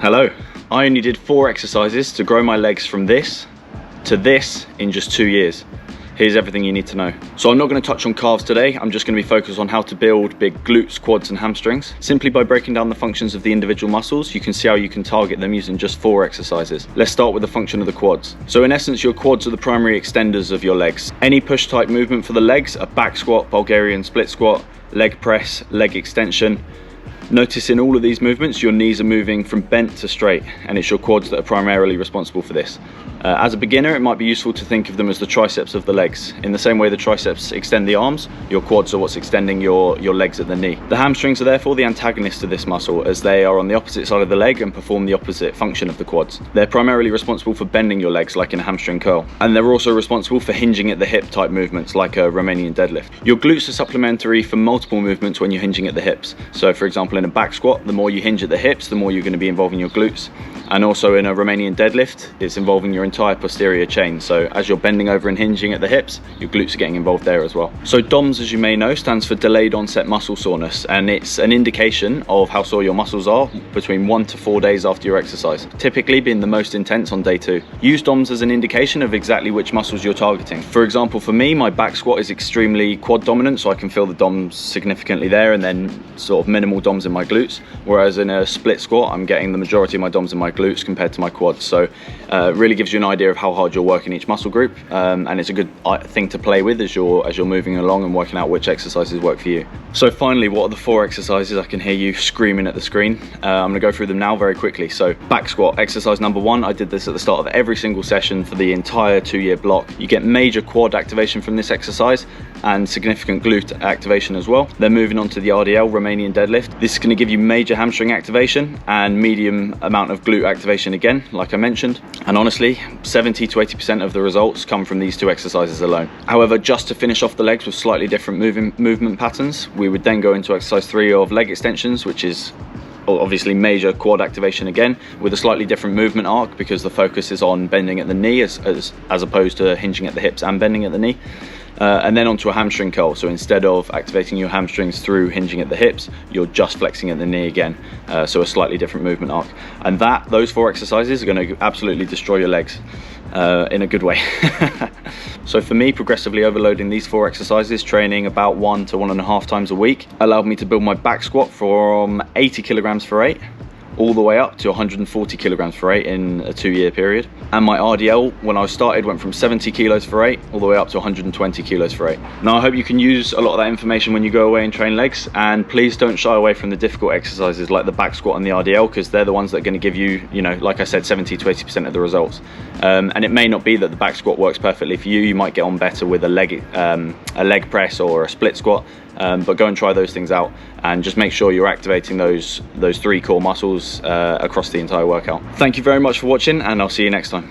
Hello. I only did 4 exercises to grow my legs from this to this in just 2 years. Here's everything you need to know. So I'm not going to touch on calves today. I'm just going to be focused on how to build big glutes, quads and hamstrings. Simply by breaking down the functions of the individual muscles, you can see how you can target them using just 4 exercises. Let's start with the function of the quads. So in essence, your quads are the primary extenders of your legs. Any push type movement for the legs, a back squat, Bulgarian split squat, leg press, leg extension. Notice in all of these movements, your knees are moving from bent to straight, and it's your quads that are primarily responsible for this. As a beginner, it might be useful to think of them as the triceps of the legs. In the same way the triceps extend the arms, your quads are what's extending your legs at the knee. The hamstrings are therefore the antagonist to this muscle, as they are on the opposite side of the leg and perform the opposite function of the quads. They're primarily responsible for bending your legs like in a hamstring curl, and they're also responsible for hinging at the hip type movements like a Romanian deadlift. Your glutes are supplementary for multiple movements when you're hinging at the hips. So for example, in a back squat, the more you hinge at the hips, the more you're going to be involving your glutes. And also in a Romanian deadlift, it's involving your entire posterior chain. So as you're bending over and hinging at the hips, your glutes are getting involved there as well. So DOMS, as you may know, stands for delayed onset muscle soreness, and it's an indication of how sore your muscles are between 1 to 4 days after your exercise, typically being the most intense on day 2. Use DOMS as an indication of exactly which muscles you're targeting. For example, for me, my back squat is extremely quad dominant, so I can feel the DOMS significantly there and then sort of minimal DOMS in my glutes, whereas in a split squat, I'm getting the majority of my DOMS in my glutes compared to my quads. So it really gives you an idea of how hard you're working each muscle group, and it's a good thing to play with as you're moving along and working out which exercises work for you. So finally, what are the 4 exercises? I can hear you screaming at the screen. I'm going to go through them now very quickly. So back squat, exercise number 1. I did this at the start of every single session for the entire 2-year block. You get major quad activation from this exercise and significant glute activation as well. Then moving on to the RDL, Romanian deadlift. This is going to give you major hamstring activation and medium amount of glute activation again, like I mentioned. And honestly, 70 to 80% of the results come from these 2 exercises alone. However, just to finish off the legs with slightly different movement patterns, we would then go into exercise 3 of leg extensions, which is obviously major quad activation again, with a slightly different movement arc because the focus is on bending at the knee as opposed to hinging at the hips and bending at the knee. And then onto a hamstring curl. So instead of activating your hamstrings through hinging at the hips, you're just flexing at the knee again. So a slightly different movement arc. And those 4 exercises are going to absolutely destroy your legs in a good way. So for me, progressively overloading these 4 exercises, training about 1 to 1.5 times a week, allowed me to build my back squat from 80 kilograms for 8 all the way up to 140 kilograms for 8 in a 2-year period. And my RDL, when I started, went from 70 kilos for 8 all the way up to 120 kilos for 8. Now I hope you can use a lot of that information when you go away and train legs, and please don't shy away from the difficult exercises like the back squat and the RDL, because they're the ones that are going to give you, like I said, 70 to 80% of the results. And it may not be that the back squat works perfectly for you. You might get on better with a leg press or a split squat. But go and try those things out, and just make sure you're activating those 3 core muscles across the entire workout. Thank you very much for watching, and I'll see you next time.